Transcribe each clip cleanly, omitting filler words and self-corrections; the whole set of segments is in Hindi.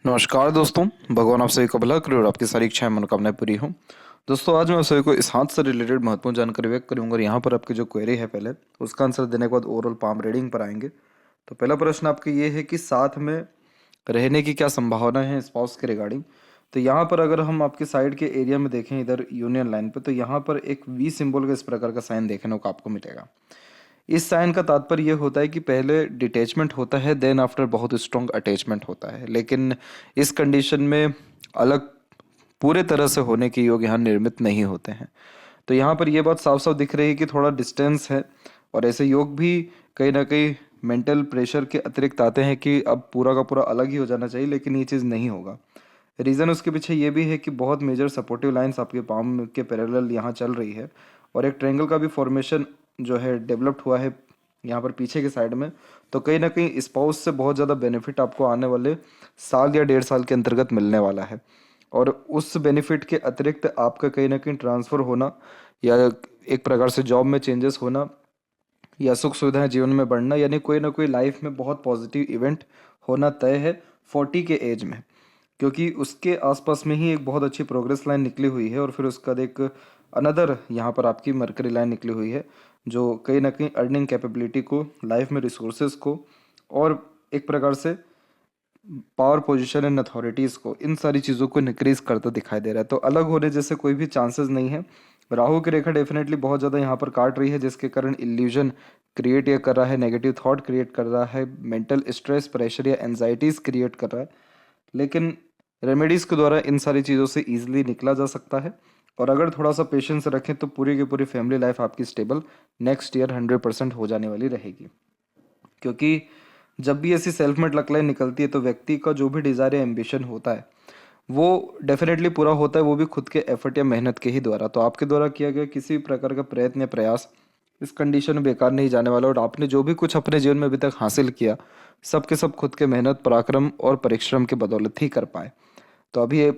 नमस्कार दोस्तों। भगवान आप सभी को भला करे और आपकी सारी इच्छाएं मनोकामनाएं पूरी हो। दोस्तों, आज मैं आप सभी को इस हाथ से रिलेटेड महत्वपूर्ण जानकारी व्यक्त करूंगा और यहाँ पर आपकी जो क्वेरी है पहले उसका आंसर देने के बाद ओवरऑल पाम रीडिंग पर आएंगे। तो पहला प्रश्न आपका ये है कि साथ में रहने की क्या संभावना है स्पाउस के रिगार्डिंग। तो यहाँ पर अगर हम आपके साइड के एरिया में देखें इधर यूनियन लाइन पे, तो यहाँ पर एक वी सिंबल का इस प्रकार का साइन देखने को आपको मिलेगा। इस साइन का तात्पर्य यह होता है कि पहले डिटैचमेंट होता है, देन आफ्टर बहुत स्ट्रॉन्ग अटैचमेंट होता है, लेकिन इस कंडीशन में अलग पूरे तरह से होने के योग यहाँ निर्मित नहीं होते हैं। तो यहाँ पर यह बात साफ साफ दिख रही है कि थोड़ा डिस्टेंस है और ऐसे योग भी कहीं ना कहीं मेंटल प्रेशर के अतिरिक्त आते हैं कि अब पूरा का पूरा अलग ही हो जाना चाहिए, लेकिन ये चीज़ नहीं होगा। रीज़न उसके पीछे ये भी है कि बहुत मेजर सपोर्टिव लाइंस आपके पाम के पैरेलल यहाँ चल रही है और एक ट्रायंगल का भी फॉर्मेशन जो है डेवलप्ड हुआ है यहाँ पर पीछे के साइड में। तो कहीं ना कहीं स्पाउस से बहुत ज़्यादा बेनिफिट आपको आने वाले साल या 1.5 साल के अंतर्गत मिलने वाला है। और उस बेनिफिट के अतिरिक्त आपका कहीं ना कहीं ट्रांसफ़र होना या एक प्रकार से जॉब में चेंजेस होना या सुख सुविधाएं जीवन में बढ़ना, यानी कोई ना कोई लाइफ में बहुत पॉजिटिव इवेंट होना तय है 40 के एज में, क्योंकि उसके आसपास में ही एक बहुत अच्छी प्रोग्रेस लाइन निकली हुई है और फिर उसका एक अनदर यहाँ पर आपकी मरकरी लाइन निकली हुई है जो कहीं ना कहीं अर्निंग कैपेबिलिटी को, लाइफ में रिसोर्सेज को और एक प्रकार से पावर पोजीशन एंड अथॉरिटीज़ को, इन सारी चीज़ों को इंक्रीज करता दिखाई दे रहा है। तो अलग होने जैसे कोई भी चांसेस नहीं है। राहु की रेखा डेफिनेटली बहुत ज़्यादा यहाँ पर काट रही है, जिसके कारण इल्यूजन क्रिएट ये कर रहा है, नेगेटिव थॉट क्रिएट कर रहा है, मेंटल स्ट्रेस, प्रेशर या एनजाइटीज़ क्रिएट कर रहा है। लेकिन रेमेडीज़ के द्वारा इन सारी चीज़ों से ईजिली निकला जा सकता है और अगर थोड़ा सा पेशेंस रखें तो पूरी की पूरी फैमिली लाइफ आपकी स्टेबल नेक्स्ट ईयर 100% हो जाने वाली रहेगी। क्योंकि जब भी ऐसी सेल्फ मेड लक लाइन निकलती है तो व्यक्ति का जो भी डिज़ायर या एम्बिशन होता है वो डेफिनेटली पूरा होता है, वो भी खुद के एफर्ट या मेहनत के ही द्वारा। तो आपके द्वारा किया गया किसी भी प्रकार का प्रयत्न या प्रयास इस कंडीशन में बेकार नहीं जाने वाला और आपने जो भी कुछ अपने जीवन में अभी तक हासिल किया सब के सब खुद के मेहनत, पराक्रम और परिश्रम के बदौलत ही कर पाए। तो अभी ये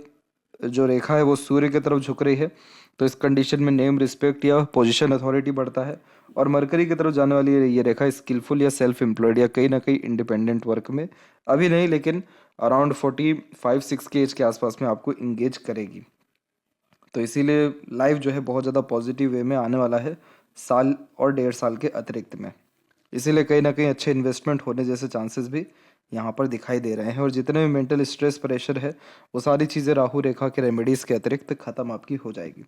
जो रेखा है वो सूर्य की तरफ झुक रही है, तो इस कंडीशन में नेम, रिस्पेक्ट या पोजीशन, अथॉरिटी बढ़ता है। और मरकरी की तरफ जाने वाली ये रेखा स्किलफुल या सेल्फ एम्प्लॉयड या कहीं ना कहीं इंडिपेंडेंट वर्क में अभी नहीं लेकिन अराउंड 45-6 के एज के आसपास में आपको इंगेज करेगी। तो इसीलिए लाइफ जो है बहुत ज़्यादा पॉजिटिव वे में आने वाला है साल और 1.5 साल के अतिरिक्त में। इसीलिए कहीं ना कहीं अच्छे इन्वेस्टमेंट होने जैसे चांसेस भी यहाँ पर दिखाई दे रहे हैं और जितने भी मेंटल स्ट्रेस, प्रेशर है वो सारी चीज़ें राहु रेखा के रेमेडीज़ के अतिरिक्त ख़त्म आपकी हो जाएगी।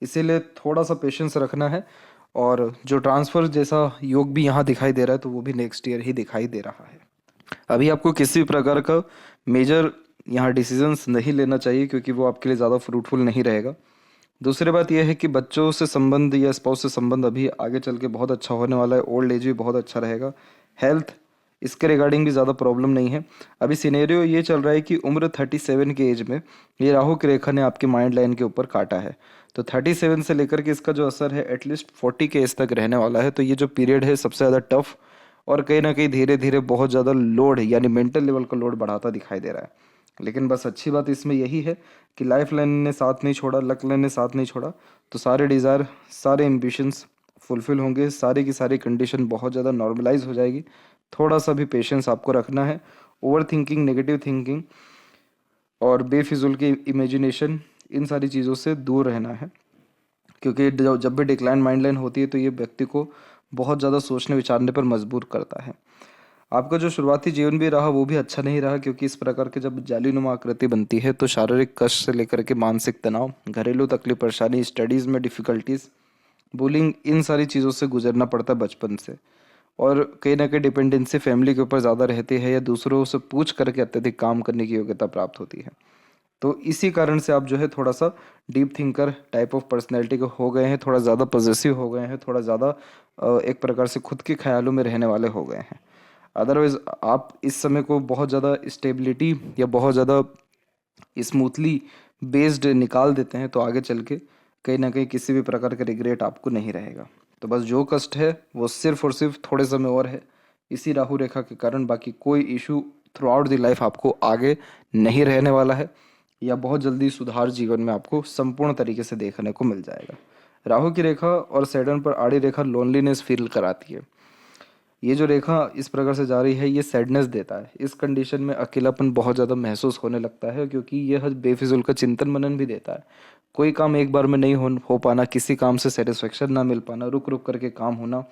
इसीलिए थोड़ा सा पेशेंस रखना है और जो ट्रांसफ़र जैसा योग भी यहाँ दिखाई दे रहा है तो वो भी नेक्स्ट ईयर ही दिखाई दे रहा है। अभी आपको किसी भी प्रकार का मेजर यहाँ डिसीजंस नहीं लेना चाहिए क्योंकि वो आपके लिए ज़्यादा फ्रूटफुल नहीं रहेगा। दूसरी बात यह है कि बच्चों से संबंध या स्पाउस से संबंध अभी आगे चल के बहुत अच्छा होने वाला है, ओल्ड एज भी बहुत अच्छा रहेगा, हेल्थ इसके रिगार्डिंग भी ज़्यादा प्रॉब्लम नहीं है। अभी सिनेरियो ये चल रहा है कि उम्र 37 के एज में ये राहु की रेखा ने आपकी माइंड लाइन के ऊपर काटा है, तो 37 से लेकर के इसका जो असर है एटलीस्ट 40 के एज तक रहने वाला है। तो ये जो पीरियड है सबसे ज़्यादा टफ और कहीं ना कहीं धीरे धीरे बहुत ज़्यादा लोड यानी मेंटल लेवल का लोड बढ़ाता दिखाई दे रहा है। लेकिन बस अच्छी बात इसमें यही है कि लाइफ लाइन ने साथ नहीं छोड़ा, लक लाइन ने साथ नहीं छोड़ा, तो सारे डिज़ायर, सारे एम्बिशंस फुलफिल होंगे, सारी की सारी कंडीशन बहुत ज़्यादा नॉर्मलाइज हो जाएगी। थोड़ा सा भी पेशेंस आपको रखना है, ओवर थिंकिंग, नेगेटिव थिंकिंग और बेफिजुल की इमेजिनेशन, इन सारी चीज़ों से दूर रहना है। क्योंकि जब भी डिक्लाइन माइंड लाइन होती है तो ये व्यक्ति को बहुत ज़्यादा सोचने विचारने पर मजबूर करता है। आपका जो शुरुआती जीवन भी रहा वो भी अच्छा नहीं रहा, क्योंकि इस प्रकार के जब जालीनुमा आकृति बनती है तो शारीरिक कष्ट से लेकर के मानसिक तनाव, घरेलू तकलीफ, परेशानी, स्टडीज़ में डिफ़िकल्टीज, बुलिंग, इन सारी चीज़ों से गुजरना पड़ता है बचपन से। और कहीं ना कहीं डिपेंडेंसी फैमिली के ऊपर ज़्यादा रहती है या दूसरों से पूछ करके अत्यधिक काम करने की योग्यता प्राप्त होती है। तो इसी कारण से आप जो है थोड़ा सा deep thinker type of personality के हो गए हैं, थोड़ा ज़्यादा पॉजेसिव हो गए हैं, थोड़ा ज़्यादा एक प्रकार से खुद के ख्यालों में रहने वाले हो गए हैं। अदरवाइज आप इस समय को बहुत ज़्यादा स्टेबिलिटी या बहुत ज़्यादा स्मूथली बेस्ड निकाल देते हैं तो आगे चल के कहीं ना कहीं किसी भी प्रकार का रिग्रेट आपको नहीं रहेगा। तो बस जो कष्ट है वो सिर्फ और सिर्फ थोड़े समय और है इसी राहु रेखा के कारण, बाकी कोई issue through out the life आपको आगे नहीं रहने वाला है या बहुत जल्दी सुधार जीवन में आपको संपूर्ण तरीके से देखने को मिल जाएगा। राहु की रेखा और सैटर्न पर आड़ी रेखा लोनलीनेस फील कराती है। ये जो रेखा इस प्रकार से जा रही है ये सैडनेस देता है। इस कंडीशन में अकेलापन बहुत ज़्यादा महसूस होने लगता है, क्योंकि यह बेफिजूल का चिंतन मनन भी देता है। कोई काम एक बार में नहीं हो पाना, किसी काम से सेटिस्फेक्शन ना मिल पाना, रुक रुक करके काम होना,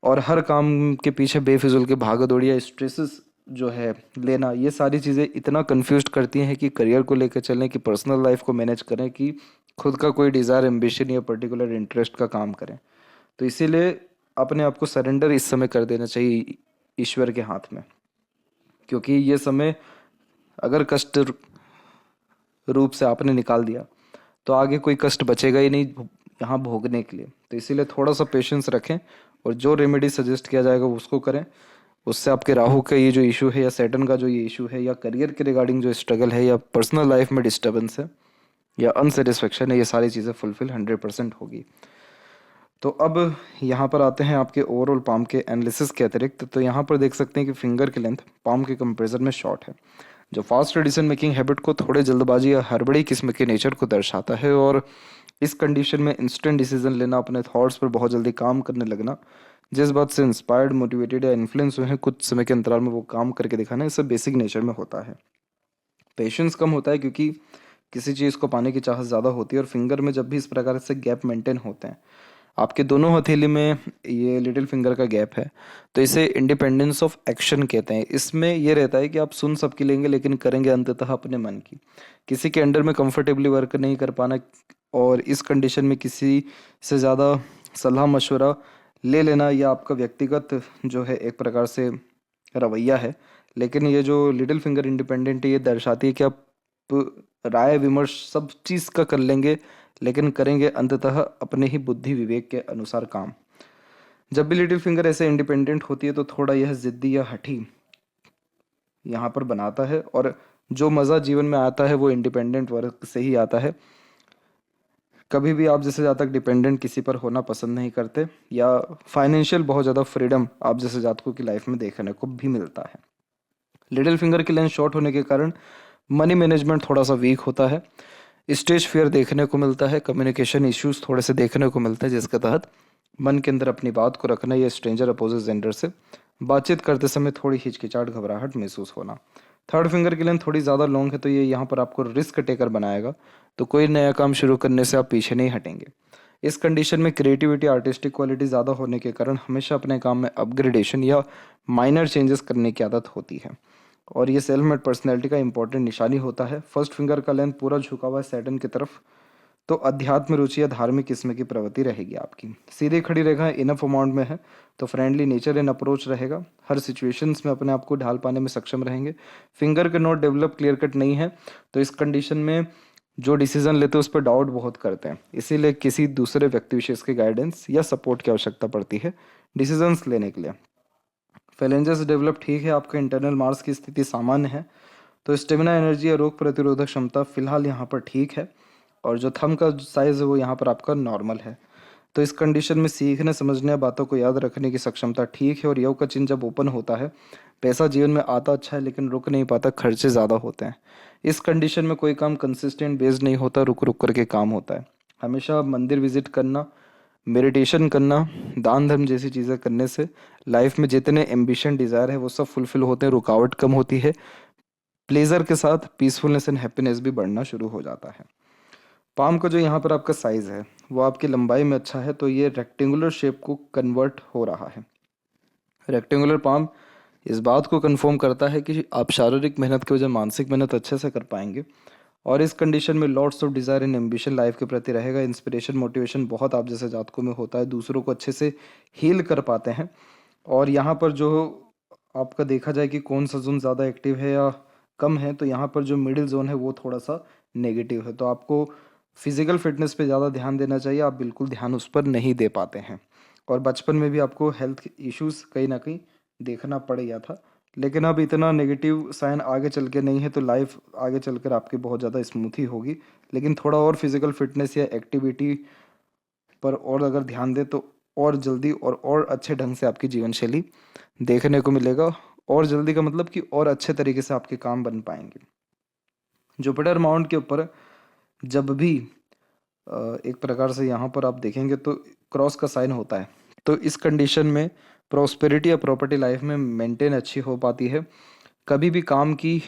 और हर काम के पीछे बेफिजूल के भागा दौड़ी या स्ट्रेसेस जो है लेना, ये सारी चीज़ें इतना कंफ्यूज करती हैं कि करियर को लेकर चलें, कि पर्सनल लाइफ को मैनेज करें, कि खुद का कोई डिज़ायर एम्बिशन या पर्टिकुलर इंटरेस्ट का काम करें। तो इसीलिए अपने आप को सरेंडर इस समय कर देना चाहिए ईश्वर के हाथ में, क्योंकि ये समय अगर कष्ट रूप से आपने निकाल दिया तो आगे कोई कष्ट बचेगा ही नहीं यहाँ भोगने के लिए। तो इसीलिए थोड़ा सा पेशेंस रखें, और जो रेमेडी सजेस्ट किया जाएगा उसको करें। उससे आपके राहु का ये जो इशू है, या सैटर्न का जो ये इशू है, या करियर के रिगार्डिंग जो स्ट्रगल है, या पर्सनल लाइफ में डिस्टर्बेंस है, या अनसेटिस्फेक्शन है, ये सारी चीज़ें फुलफिल 100% होगी। तो अब यहाँ पर आते हैं आपके ओवरऑल पाम के एनालिसिस के अतिरिक्त। तो यहाँ पर देख सकते हैं कि फिंगर की लेंथ पाम के कंपेरिजन में शॉर्ट है, जो फास्ट डिसीजन मेकिंग हैबिट को, थोड़े जल्दबाजी या हड़बड़ी किस्म के नेचर को दर्शाता है। और इस कंडीशन में इंस्टेंट डिसीजन लेना, अपने थॉट्स पर बहुत जल्दी काम करने लगना, जिस बात से इंस्पायर्ड, मोटिवेटेड या इन्फ्लुएंस हुए हैं, कुछ समय के अंतराल में वो काम करके दिखाना, ये सब बेसिक नेचर में होता है। पेशेंस कम होता है, क्योंकि किसी चीज़ को पाने की चाहत ज़्यादा होती है। और फिंगर में जब भी इस प्रकार से गैप मेंटेन होते हैं, आपके दोनों हथेली में ये लिटिल फिंगर का गैप है, तो इसे इंडिपेंडेंस ऑफ एक्शन कहते हैं। इसमें ये रहता है कि आप सुन सबकी लेंगे, लेकिन करेंगे अंततः अपने मन की। किसी के अंडर में कंफर्टेबली वर्क नहीं कर पाना, और इस कंडीशन में किसी से ज़्यादा सलाह मशवरा ले लेना, या आपका व्यक्तिगत जो है एक प्रकार से रवैया है। लेकिन ये जो लिटिल फिंगर इंडिपेंडेंट है, ये दर्शाती है कि आप राय विमर्श सब चीज़ का कर लेंगे, लेकिन करेंगे अंततः अपने ही बुद्धि विवेक के अनुसार काम। जब भी लिटिल फिंगर ऐसे इंडिपेंडेंट होती है तो थोड़ा यह जिद्दी या हठी यहाँ पर बनाता है, और जो मज़ा जीवन में आता है वो इंडिपेंडेंट वर्क से ही आता है। कभी भी आप जैसे ज़्यादा तक डिपेंडेंट किसी पर होना पसंद नहीं करते, या फाइनेंशियल बहुत ज़्यादा फ्रीडम आप जैसे जातकों की लाइफ में देखने को भी मिलता है। लिटिल फिंगर की लेंथ शॉर्ट होने के कारण मनी मैनेजमेंट थोड़ा सा वीक होता है, स्टेज फियर देखने को मिलता है, कम्युनिकेशन इश्यूज थोड़े से देखने को मिलते हैं, जिसके तहत मन के अंदर अपनी बात को रखना, या स्ट्रेंजर अपोजिट जेंडर से बातचीत करते समय थोड़ी हिचकिचाहट, घबराहट महसूस होना। थर्ड फिंगर की लेंथ थोड़ी ज़्यादा लॉन्ग है, तो ये यहाँ पर आपको रिस्क टेकर बनाएगा, तो कोई नया काम शुरू करने से आप पीछे नहीं हटेंगे। इस कंडीशन में क्रिएटिविटी, आर्टिस्टिक क्वालिटी ज़्यादा होने के कारण हमेशा अपने काम में अपग्रेडेशन या माइनर चेंजेस करने की आदत होती है, और ये सेल्फ मेड पर्सनैलिटी का इंपॉर्टेंट निशानी होता है। फर्स्ट फिंगर का लेंथ पूरा झुका हुआ है सैटर्न की तरफ, तो अध्यात्म रुचि या धार्मिक किस्म की प्रवृत्ति रहेगी आपकी। सीधी खड़ी रेखा इनफ अमाउंट में है, तो फ्रेंडली नेचर इन अप्रोच रहेगा, हर सिचुएशंस में अपने आप को ढाल पाने में सक्षम रहेंगे। फिंगर के नोट डेवलप क्लियर कट नहीं है, तो इस कंडीशन में जो डिसीजन लेते हैं उस पर डाउट बहुत करते हैं, इसीलिए किसी दूसरे व्यक्ति विशेष के गाइडेंस या सपोर्ट की आवश्यकता पड़ती है डिसीजंस लेने के लिए। फैलेंजेस डेवलप ठीक है, आपका इंटरनल मार्स की स्थिति सामान्य है, तो स्टेमिना, एनर्जी या रोग प्रतिरोधक क्षमता फिलहाल यहाँ पर ठीक है, और जो थंब का साइज है वो यहाँ पर आपका नॉर्मल है। तो इस कंडीशन में सीखने, समझने या बातों को याद रखने की क्षमता ठीक है, और योग का चिन्ह जब ओपन होता है, पैसा जीवन में आता अच्छा है, लेकिन रुक नहीं पाता, खर्चे ज़्यादा होते हैं। इस कंडीशन में कोई काम कंसिस्टेंट बेस्ड नहीं होता, रुक रुक करके काम होता है। हमेशा मंदिर विजिट करना, मेडिटेशन करना, दान धर्म जैसी चीज़ें करने से लाइफ में जितने एम्बिशन, डिज़ायर है वो सब फुलफिल होते हैं, रुकावट कम होती है, प्लेजर के साथ पीसफुलनेस एंड हैप्पीनेस भी बढ़ना शुरू हो जाता है। पाम का जो यहाँ पर आपका साइज़ है वो आपकी लंबाई में अच्छा है, तो ये रेक्टेंगुलर शेप को कन्वर्ट हो रहा है। रेक्टेंगुलर पाम इस बात को कंफर्म करता है कि आप शारीरिक मेहनत के वजह मानसिक मेहनत अच्छे से कर पाएंगे, और इस कंडीशन में lots of desire and ambition life के प्रति रहेगा। इंस्पिरेशन, मोटिवेशन बहुत आप जैसे जातकों में होता है, दूसरों को अच्छे से हील कर पाते हैं। और यहाँ पर जो आपका देखा जाए कि कौन सा जोन ज़्यादा एक्टिव है या कम है, तो यहाँ पर जो मिडिल जोन है वो थोड़ा सा नेगेटिव है, तो आपको फिजिकल फिटनेस पे ज़्यादा ध्यान देना चाहिए, आप बिल्कुल ध्यान उस पर नहीं दे पाते हैं। और बचपन में भी आपको हेल्थ इश्यूज कहीं ना कहीं देखना पड़ गया था, लेकिन अब इतना नेगेटिव साइन आगे चल के नहीं है, तो लाइफ आगे चलकर आपकी बहुत ज़्यादा स्मूथ ही होगी। लेकिन थोड़ा और फिजिकल फिटनेस या एक्टिविटी पर और अगर ध्यान दे तो और जल्दी और अच्छे ढंग से आपकी जीवन शैली देखने को मिलेगा, और जल्दी का मतलब कि और अच्छे तरीके से आपके काम बन पाएंगे। जुपिटर माउंट के ऊपर जब भी एक प्रकार से यहाँ पर आप देखेंगे तो क्रॉस का साइन होता है, तो इस कंडीशन में प्रॉस्पेरिटी या प्रॉपर्टी लाइफ में मेंटेन अच्छी हो पाती है। कभी भी काम की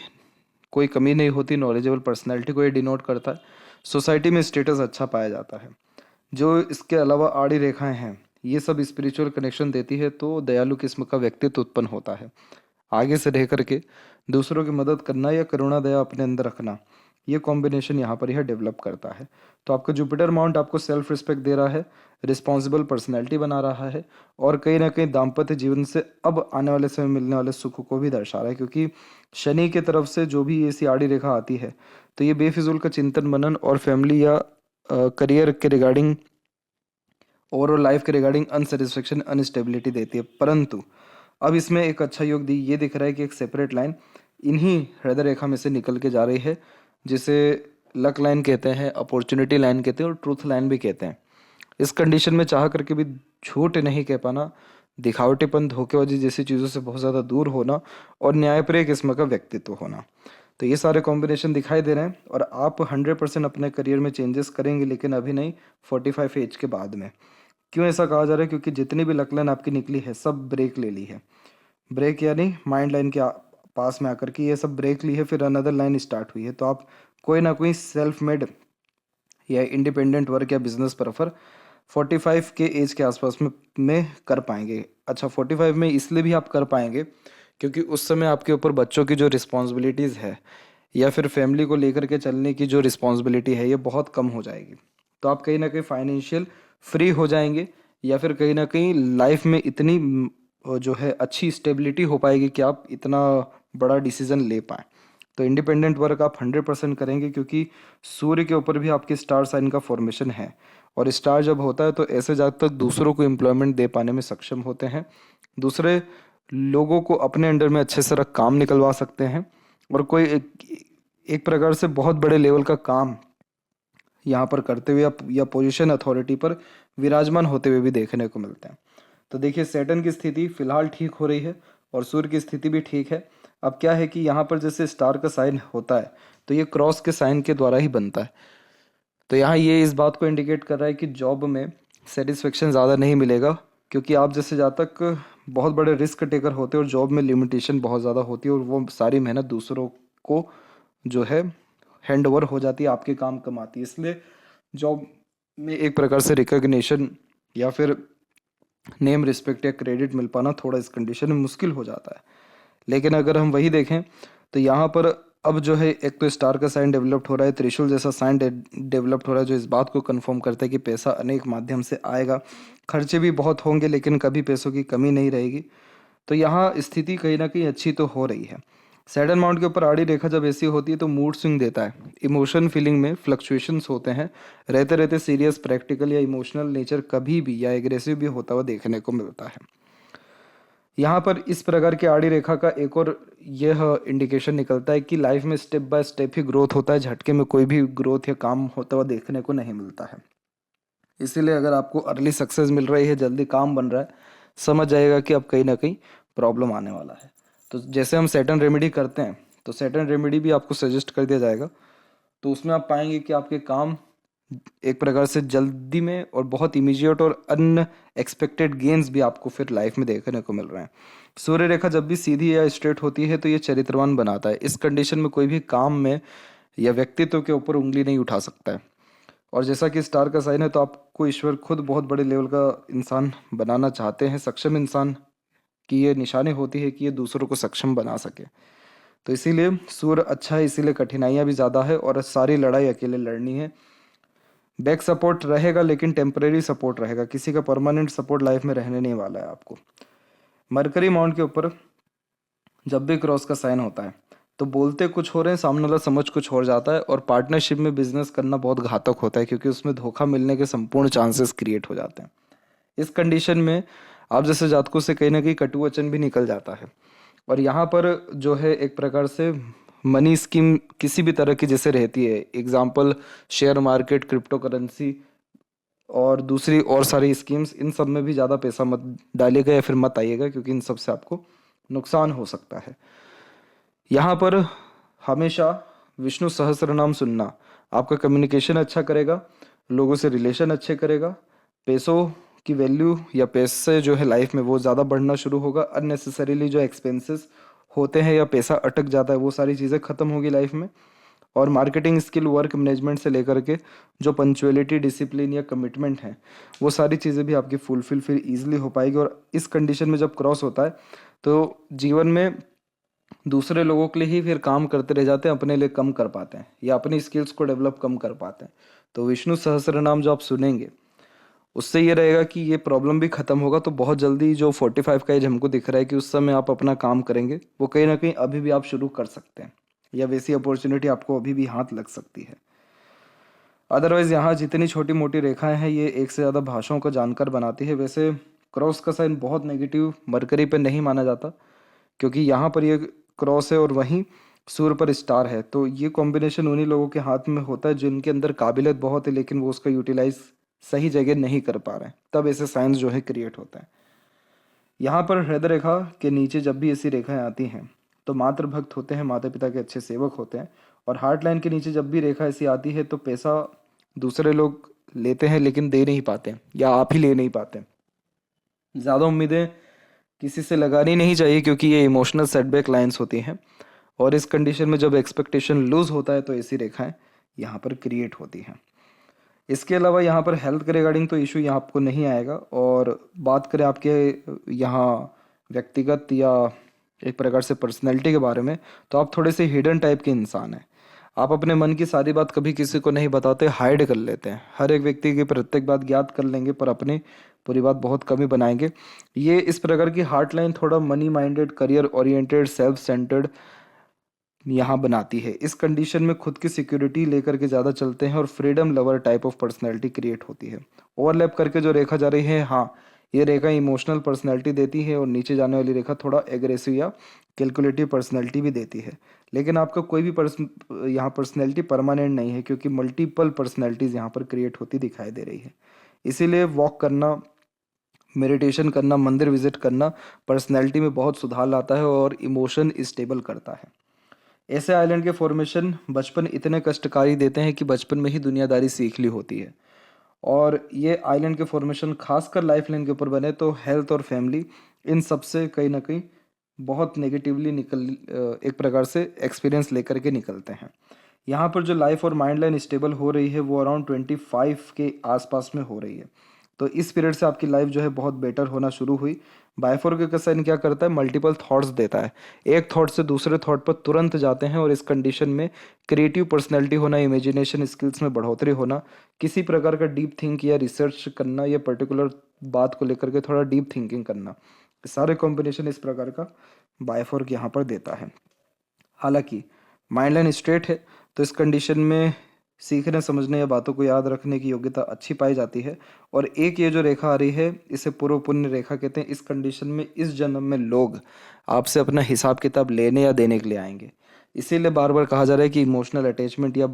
कोई कमी नहीं होती। नॉलेजेबल पर्सनैलिटी को ये डिनोट करता है। सोसाइटी में स्टेटस अच्छा पाया जाता है। जो इसके अलावा आड़ी रेखाएं हैं, ये सब स्पिरिचुअल कनेक्शन देती है, तो दयालु किस्म का व्यक्तित्व उत्पन्न होता है। आगे से रह करके दूसरों की मदद करना या करुणा दया अपने अंदर रखना, ये कॉम्बिनेशन यहाँ पर यह डेवलप करता है। तो आपका जुपिटर माउंट आपको सेल्फ रिस्पेक्ट दे रहा है, रिस्पॉन्सिबल पर्सनैलिटी बना रहा है, और कहीं ना कहीं दाम्पत्य जीवन से अब आने वाले समय मिलने वाले सुख को भी दर्शा रहा है। क्योंकि शनि की तरफ से जो भी ऐसी आड़ी रेखा आती है, तो ये बेफिजूल का चिंतन मनन और फैमिली या करियर के रिगार्डिंग, ओवरऑल लाइफ के रिगार्डिंग अनसेटिस्फेक्शन, अनस्टेबिलिटी देती है। परंतु अब इसमें एक अच्छा योग दी ये दिख रहा है कि एक सेपरेट लाइन इन्हीं हृदय रेखा में से निकल के जा रही है, जिसे लक लाइन कहते हैं, अपॉर्चुनिटी लाइन कहते हैं और ट्रूथ लाइन भी कहते हैं। इस कंडीशन में चाह करके भी झूठ नहीं कह पाना, दिखावटीपन, धोखेबाजी जैसी चीज़ों से बहुत ज़्यादा दूर होना और न्यायप्रिय किस्म का व्यक्तित्व होना, तो ये सारे कॉम्बिनेशन दिखाई दे रहे हैं। और आप 100% अपने करियर में चेंजेस करेंगे, लेकिन अभी नहीं, 45 एज के बाद में। क्यों ऐसा कहा जा रहा है? क्योंकि जितनी भी लक लाइन आपकी निकली है, सब ब्रेक ले ली है। ब्रेक यानी माइंड लाइन के पास में आकर के ये सब ब्रेक ली है, फिर अनदर लाइन स्टार्ट हुई है। तो आप कोई ना कोई सेल्फ मेड या इंडिपेंडेंट वर्क या बिजनेस प्रेफर 45 के एज के आसपास में कर पाएंगे। अच्छा, 45 में इसलिए भी आप कर पाएंगे क्योंकि उस समय आपके ऊपर बच्चों की जो रिस्पॉन्सिबिलिटीज़ है या फिर फैमिली को लेकर के चलने की जो रिस्पॉन्सिबिलिटी है, ये बहुत कम हो जाएगी। तो आप कहीं ना कहीं फाइनेंशियल फ्री हो जाएंगे, या फिर कहीं ना कहीं लाइफ में इतनी जो है अच्छी स्टेबिलिटी हो पाएगी कि आप इतना बड़ा डिसीजन ले पाएँ। तो इंडिपेंडेंट वर्क आप 100% करेंगे, क्योंकि सूर्य के ऊपर भी आपके स्टार साइन का फॉर्मेशन है, और स्टार जब होता है तो ऐसे जातक दूसरों को एम्प्लॉयमेंट दे पाने में सक्षम होते हैं, दूसरे लोगों को अपने अंडर में अच्छे से रख काम निकलवा सकते हैं, और कोई एक प्रकार से बहुत बड़े लेवल का काम यहाँ पर करते हुए या पोजीशन अथॉरिटी पर विराजमान होते हुए भी देखने को मिलते हैं। तो देखिए, सैटर्न की स्थिति फिलहाल ठीक हो रही है और सूर्य की स्थिति भी ठीक है। अब क्या है कि यहाँ पर जैसे स्टार का साइन होता है, तो ये क्रॉस के साइन के द्वारा ही बनता है। तो यहाँ ये इस बात को इंडिकेट कर रहा है कि जॉब में सेटिस्फेक्शन ज़्यादा नहीं मिलेगा, क्योंकि आप जैसे जातक बहुत बड़े रिस्क टेकर होते हैं और जॉब में लिमिटेशन बहुत ज़्यादा होती है, और वो सारी मेहनत दूसरों को जो है हैंड ओवर हो जाती है, आपके काम कमाती है। इसलिए जॉब में एक प्रकार से रिकग्निशन या फिर नेम, रिस्पेक्ट या क्रेडिट मिल पाना थोड़ा इस कंडीशन में मुश्किल हो जाता है। लेकिन अगर हम वही देखें तो यहाँ पर अब जो है एक तो स्टार का साइन डेवलप्ड हो रहा है, त्रिशूल जैसा साइन डेवलप्ड हो रहा है, जो इस बात को कंफर्म करता है कि पैसा अनेक माध्यम से आएगा। खर्चे भी बहुत होंगे, लेकिन कभी पैसों की कमी नहीं रहेगी। तो यहाँ स्थिति कहीं ना कहीं अच्छी तो हो रही है। सैटर्न माउंट के ऊपर आड़ी रेखा जब ऐसी होती है तो मूड स्विंग देता है, इमोशन फीलिंग में फ्लक्चुएशंस होते हैं, रहते रहते सीरियस, प्रैक्टिकल या इमोशनल नेचर कभी भी या एग्रेसिव भी होता हुआ देखने को मिलता है। यहाँ पर इस प्रकार की आड़ी रेखा का एक और यह इंडिकेशन निकलता है कि लाइफ में step by step he growth होता है, झटके में कोई भी ग्रोथ या काम होता हुआ देखने को नहीं मिलता है। इसीलिए अगर आपको अर्ली सक्सेस मिल रही है, जल्दी काम बन रहा है, समझ जाएगा कि अब कहीं ना कहीं प्रॉब्लम आने वाला है। तो जैसे हम सैटर्न रेमेडी करते हैं, तो सैटर्न रेमेडी भी आपको सजेस्ट कर दिया जाएगा। तो उसमें आप पाएंगे कि आपके काम एक प्रकार से जल्दी में और बहुत इमीडिएट और अनएक्सपेक्टेड गेन्स भी आपको फिर लाइफ में देखने को मिल रहे हैं। सूर्य रेखा जब भी सीधी या स्ट्रेट होती है तो ये चरित्रवान बनाता है। इस कंडीशन में कोई भी काम में या व्यक्तित्व के ऊपर उंगली नहीं उठा सकता है। और जैसा कि स्टार का साइन है, तो आपको ईश्वर खुद बहुत बड़े लेवल का इंसान बनाना चाहते हैं। सक्षम इंसान की ये निशानी होती है कि ये दूसरों को सक्षम बना सके। तो इसीलिए सूर्य अच्छा है, इसीलिए कठिनाइयाँ भी ज़्यादा है और सारी लड़ाई अकेले लड़नी है। बैक सपोर्ट रहेगा, लेकिन टेम्परेरी सपोर्ट रहेगा, किसी का परमानेंट सपोर्ट लाइफ में रहने नहीं वाला है आपको। मरकरी माउंट के ऊपर जब भी क्रॉस का साइन होता है तो बोलते कुछ हो रहे हैं, सामने वाला समझ कुछ हो जाता है, और पार्टनरशिप में बिजनेस करना बहुत घातक होता है, क्योंकि उसमें धोखा मिलने के संपूर्ण चांसेस क्रिएट हो जाते हैं। इस कंडीशन में आप जैसे जातकों से कहीं ना कहीं कटु वचन भी निकल जाता है। और यहाँ पर जो है एक प्रकार से मनी स्कीम किसी भी तरह की जैसे रहती है, example share market, crypto currency और दूसरी और सारी स्कीम्स, इन सब में भी ज़्यादा पैसा मत डालिएगा या फिर मत आइएगा, क्योंकि इन सब से आपको नुकसान हो सकता है। यहाँ पर हमेशा विष्णु सहस्त्र नाम सुनना आपका कम्युनिकेशन अच्छा करेगा, लोगों से रिलेशन अच्छे करेगा, पैसों की वैल्यू या पैसे जो है लाइफ में वो ज़्यादा बढ़ना शुरू होगा। अननेसेसरीली जो एक्सपेंसेस होते हैं या पैसा अटक जाता है वो सारी चीज़ें ख़त्म होगी लाइफ में। और मार्केटिंग स्किल, वर्क मैनेजमेंट से लेकर के जो पंक्चुअलिटी, डिसिप्लिन या कमिटमेंट है वो सारी चीज़ें भी आपकी फुलफिल फिर ईजिली हो पाएगी। और इस कंडीशन में जब क्रॉस होता है तो जीवन में दूसरे लोगों के लिए ही फिर काम करते रह जाते हैं, अपने लिए कम कर पाते हैं या अपनी स्किल्स को डेवलप कम कर पाते हैं। तो विष्णु सहस्त्र नाम जो आप सुनेंगे उससे ये रहेगा कि ये प्रॉब्लम भी खत्म होगा। तो बहुत जल्दी जो 45 का एज हमको दिख रहा है कि उस समय आप अपना काम करेंगे, वो कहीं ना कहीं अभी भी आप शुरू कर सकते हैं या वैसी अपॉर्चुनिटी आपको अभी भी हाथ लग सकती है। अदरवाइज यहाँ जितनी छोटी मोटी रेखाएं हैं ये एक से ज़्यादा भाषाओं को जानकर बनाती है। वैसे क्रॉस का साइन बहुत नेगेटिव मरकरी पे नहीं माना जाता, क्योंकि यहाँ पर ये क्रॉस है और वहीं सूर्य पर स्टार है। तो ये कॉम्बिनेशन उन्हीं लोगों के हाथ में होता है जिनके अंदर काबिलियत बहुत है लेकिन वो उसका यूटिलाइज सही जगह नहीं कर पा रहे हैं, तब ऐसे साइंस जो है क्रिएट होता है। यहाँ पर हृदय रेखा के नीचे जब भी ऐसी रेखाएं आती हैं तो मातृ भक्त होते हैं, माता पिता के अच्छे सेवक होते हैं। और हार्ट लाइन के नीचे जब भी रेखा ऐसी आती है तो पैसा दूसरे लोग लेते हैं लेकिन दे नहीं पाते या आप ही ले नहीं पाते। ज़्यादा उम्मीदें किसी से लगानी नहीं चाहिए क्योंकि ये इमोशनल सेटबैक लाइंस होती हैं। और इस कंडीशन में जब एक्सपेक्टेशन लूज होता है तो ऐसी रेखाएं यहाँ पर क्रिएट होती हैं। इसके अलावा यहाँ पर हेल्थ के रिगार्डिंग तो इशू यहाँ आपको नहीं आएगा। और बात करें आपके यहाँ व्यक्तिगत या एक प्रकार से पर्सनैलिटी के बारे में, तो आप थोड़े से हिडन टाइप के इंसान हैं। आप अपने मन की सारी बात कभी किसी को नहीं बताते, हाइड कर लेते हैं। हर एक व्यक्ति की प्रत्येक बात ज्ञात कर लेंगे पर अपनी पूरी बात बहुत कम ही बनाएंगे। ये इस प्रकार की हार्ट लाइन थोड़ा money minded, career oriented, self centred यहाँ बनाती है। इस कंडीशन में खुद की सिक्योरिटी लेकर के ज़्यादा चलते हैं और freedom lover type of personality create होती है। ओवरलैप करके जो रेखा जा रही है, हाँ ये रेखा इमोशनल पर्सनैलिटी देती है और नीचे जाने वाली रेखा थोड़ा एग्रेसिव या कैलकुलेटिव पर्सनैलिटी भी देती है। लेकिन आपका कोई भी यहाँ पर्सनैलिटी परमानेंट नहीं है क्योंकि मल्टीपल पर्सनैलिटीज़ यहाँ पर क्रिएट होती दिखाई दे रही है। इसीलिए वॉक करना, मेडिटेशन करना, मंदिर विजिट करना पर्सनैलिटी में बहुत सुधार लाता है और इमोशन स्टेबल करता है। ऐसे आइलैंड के फॉर्मेशन बचपन इतने कष्टकारी देते हैं कि बचपन में ही दुनियादारी सीख ली होती है। और ये आइलैंड के फॉर्मेशन खासकर लाइफ लाइन के ऊपर बने तो हेल्थ और फैमिली इन सब से कहीं ना कहीं बहुत नेगेटिवली एक प्रकार से एक्सपीरियंस लेकर के निकलते हैं। यहाँ पर जो लाइफ और माइंड लाइन स्टेबल हो रही है वो अराउंड 25 के आसपास में हो रही है। तो इस पीरियड से आपकी लाइफ जो है बहुत बेटर होना शुरू हुई। बायफोर का साइन क्या करता है, मल्टीपल थॉट्स देता है। एक थॉट से दूसरे थॉट पर तुरंत जाते हैं और इस कंडीशन में क्रिएटिव पर्सनैलिटी होना, इमेजिनेशन स्किल्स में बढ़ोतरी होना, किसी प्रकार का डीप थिंक या रिसर्च करना या पर्टिकुलर बात को लेकर के थोड़ा डीप थिंकिंग करना, सारे कॉम्बिनेशन इस प्रकार का बायफोर यहाँ पर देता है। हालांकि माइंड लाइन स्ट्रेट है तो इस कंडीशन में सीखने, समझने या बातों को याद रखने की योग्यता अच्छी पाई जाती है। और एक ये जो रेखा आ रही है इसे पूर्व पुण्य रेखा कहते हैं। इस कंडीशन में इस जन्म में लोग आपसे अपना हिसाब किताब लेने या देने के लिए आएंगे। इसीलिए बार बार कहा जा रहा है कि इमोशनल अटैचमेंट या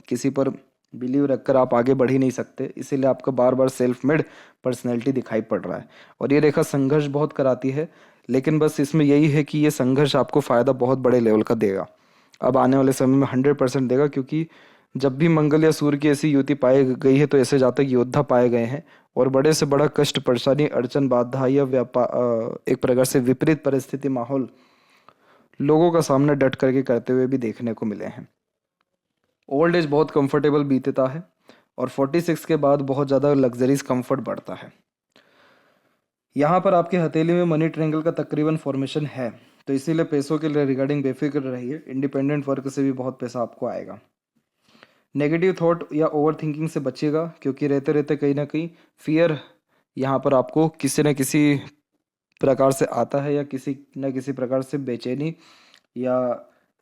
किसी पर बिलीव रखकर आप आगे बढ़ ही नहीं सकते। इसीलिए आपका बार बार सेल्फ मेड पर्सनैलिटी दिखाई पड़ रहा है। और ये रेखा संघर्ष बहुत कराती है, लेकिन बस इसमें यही है कि ये संघर्ष आपको फ़ायदा बहुत बड़े लेवल का देगा। अब आने वाले समय में 100% देगा, क्योंकि जब भी मंगल या सूर्य की ऐसी युति पाई गई है तो ऐसे जातक योद्धा पाए गए हैं और बड़े से बड़ा कष्ट, परेशानी, अड़चन, बाधा या व्यापार एक प्रकार से विपरीत परिस्थिति, माहौल लोगों का सामना डट करके करते हुए भी देखने को मिले हैं। ओल्ड एज बहुत कंफर्टेबल बीतता है और 46 के बाद बहुत ज़्यादा लग्जरीज कंफर्ट बढ़ता है। यहाँ पर आपके हथेली में मनी ट्रायंगल का तकरीबन फॉर्मेशन है, तो इसीलिए पैसों के रिगार्डिंग बेफिक्र रहिए। इंडिपेंडेंट वर्क से भी बहुत पैसा आपको आएगा। नेगेटिव थॉट या ओवर थिंकिंग से बचिएगा, क्योंकि रहते रहते कहीं ना कहीं फियर यहाँ पर आपको किसी न किसी प्रकार से आता है या किसी न किसी प्रकार से बेचैनी या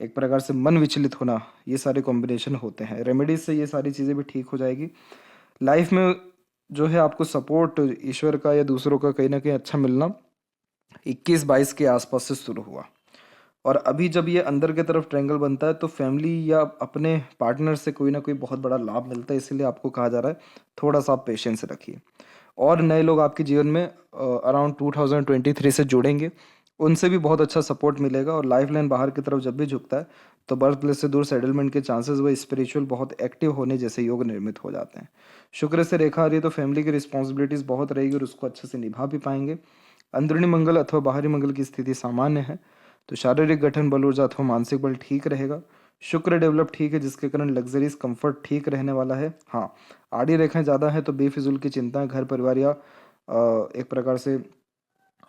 एक प्रकार से मन विचलित होना, ये सारे कॉम्बिनेशन होते हैं। रेमेडीज से ये सारी चीज़ें भी ठीक हो जाएगी। लाइफ में जो है आपको सपोर्ट ईश्वर का या दूसरों का कहीं ना कहीं अच्छा मिलना 21-22 के आसपास से शुरू हुआ। और अभी जब ये अंदर की तरफ ट्रायंगल बनता है तो फैमिली या अपने पार्टनर से कोई ना कोई बहुत बड़ा लाभ मिलता है। इसलिए आपको कहा जा रहा है थोड़ा सा आप पेशेंस रखिए। और नए लोग आपके जीवन में अराउंड 2023 से जुड़ेंगे उनसे भी बहुत अच्छा सपोर्ट मिलेगा। और लाइफ लाइन बाहर की तरफ जब भी झुकता है तो बर्थ प्लेस से दूर सेटलमेंट के चांसेस व स्पिरिचुअल बहुत एक्टिव होने जैसे योग निर्मित हो जाते हैं। शुक्र से रेखा आ रही है तो फैमिली की रिस्पॉन्सिबिलिटीज़ बहुत रहेगी और उसको अच्छे से निभा भी पाएंगे। अंदरूनी मंगल अथवा बाहरी मंगल की स्थिति सामान्य है, तो शारीरिक गठन, बल ऊर्जा अथवा मानसिक बल ठीक रहेगा। शुक्र डेवलप ठीक है, जिसके कारण लग्जरीज कंफर्ट ठीक रहने वाला है। हाँ, आड़ी रेखाएं ज़्यादा है तो बेफिजूल की चिंताएं घर परिवार या एक प्रकार से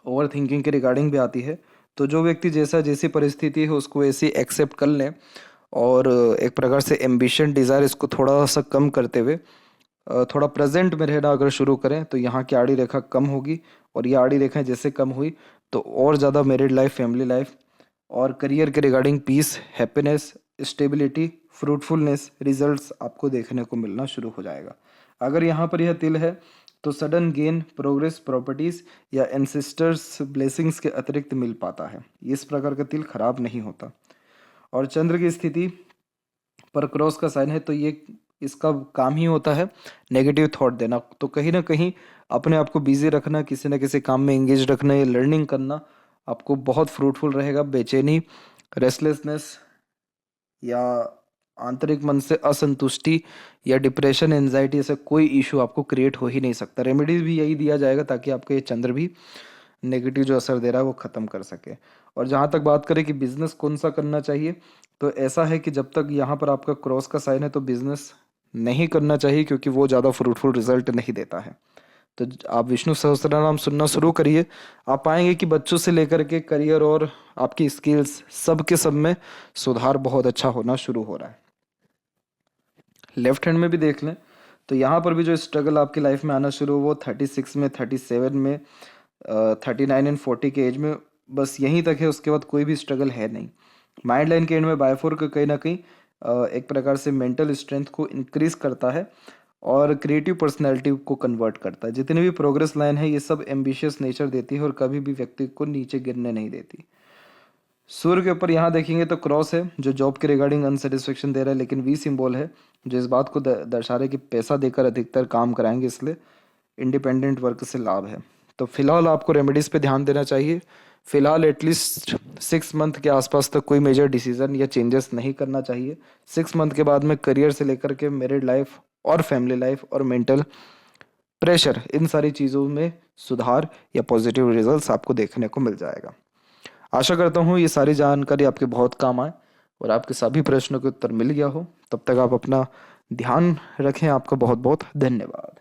ओवर थिंकिंग के रिगार्डिंग भी आती है। तो जो व्यक्ति जैसी परिस्थिति है उसको वैसी एक्सेप्ट कर लें और एक प्रकार से एम्बिशन डिज़ायर इसको थोड़ा सा कम करते हुए थोड़ा प्रेजेंट में रहना अगर शुरू करें तो यहाँ की आड़ी रेखा कम होगी। और ये आड़ी रेखाएं जैसे कम हुई तो और ज़्यादा मैरिड लाइफ, फैमिली लाइफ और करियर के regarding peace, happiness, stability, fruitfulness results आपको देखने को मिलना शुरू हो जाएगा। अगर यहाँ पर यह तिल है तो सडन गेन, प्रोग्रेस, प्रॉपर्टीज या एंसेस्टर्स ब्लेसिंग्स के अतिरिक्त मिल पाता है। इस प्रकार का तिल खराब नहीं होता। और चंद्र की स्थिति पर क्रॉस का साइन है तो ये इसका काम ही होता है नेगेटिव थॉट देना। तो कहीं ना कहीं अपने आप को बिजी रखना, किसी न किसी काम में एंगेज रखना या लर्निंग करना आपको बहुत फ्रूटफुल रहेगा। बेचैनी, रेस्टलेसनेस या आंतरिक मन से असंतुष्टि या डिप्रेशन, एंजाइटी ऐसा कोई इशू आपको क्रिएट हो ही नहीं सकता। रेमेडीज भी यही दिया जाएगा ताकि आपका ये चंद्र भी नेगेटिव जो असर दे रहा है वो ख़त्म कर सके। और जहाँ तक बात करें कि बिजनेस कौन सा करना चाहिए, तो ऐसा है कि जब तक यहाँ पर आपका क्रॉस का साइन है तो बिजनेस नहीं करना चाहिए, क्योंकि वो ज़्यादा फ्रूटफुल रिजल्ट नहीं देता है। तो आप विष्णु सहस्त्रनाम सुनना शुरू करिए, आप पाएंगे कि बच्चों से लेकर के करियर और आपकी स्किल्स सब के सब में सुधार बहुत अच्छा होना शुरू हो रहा है। लेफ्ट हैंड में भी देख लें तो यहाँ पर भी जो स्ट्रगल आपकी लाइफ में आना शुरू वो 36 में, 37 में, 39 एंड 40 के एज में बस यहीं तक है। उसके बाद कोई भी स्ट्रगल है नहीं। माइंड लाइन के एंड में बायफोर का कहीं ना कहीं एक प्रकार से मेंटल स्ट्रेंथ को इंक्रीज करता है और क्रिएटिव पर्सनैलिटी को कन्वर्ट करता है। जितनी भी प्रोग्रेस लाइन है ये सब एम्बिशियस नेचर देती है और कभी भी व्यक्ति को नीचे गिरने नहीं देती। सूर्य के ऊपर यहाँ देखेंगे तो क्रॉस है जो जॉब के रिगार्डिंग अनसेटिस्फेक्शन दे रहा है, लेकिन वी सिंबल है जो इस बात को दर्शा रहा है कि पैसा देकर अधिकतर काम कराएंगे, इसलिए इंडिपेंडेंट वर्क से लाभ है। तो फिलहाल आपको रेमेडीज पे ध्यान देना चाहिए। फिलहाल एटलीस्ट 6 मंथ के आसपास तक कोई मेजर डिसीजन या चेंजेस नहीं करना चाहिए। 6 मंथ के बाद में करियर से लेकर के मैरिड लाइफ और फैमिली लाइफ और मेंटल प्रेशर, इन सारी चीज़ों में सुधार या पॉजिटिव रिजल्ट्स आपको देखने को मिल जाएगा। आशा करता हूँ ये सारी जानकारी आपके बहुत काम आए और आपके सभी प्रश्नों के उत्तर मिल गया हो। तब तक आप अपना ध्यान रखें। आपका बहुत बहुत धन्यवाद।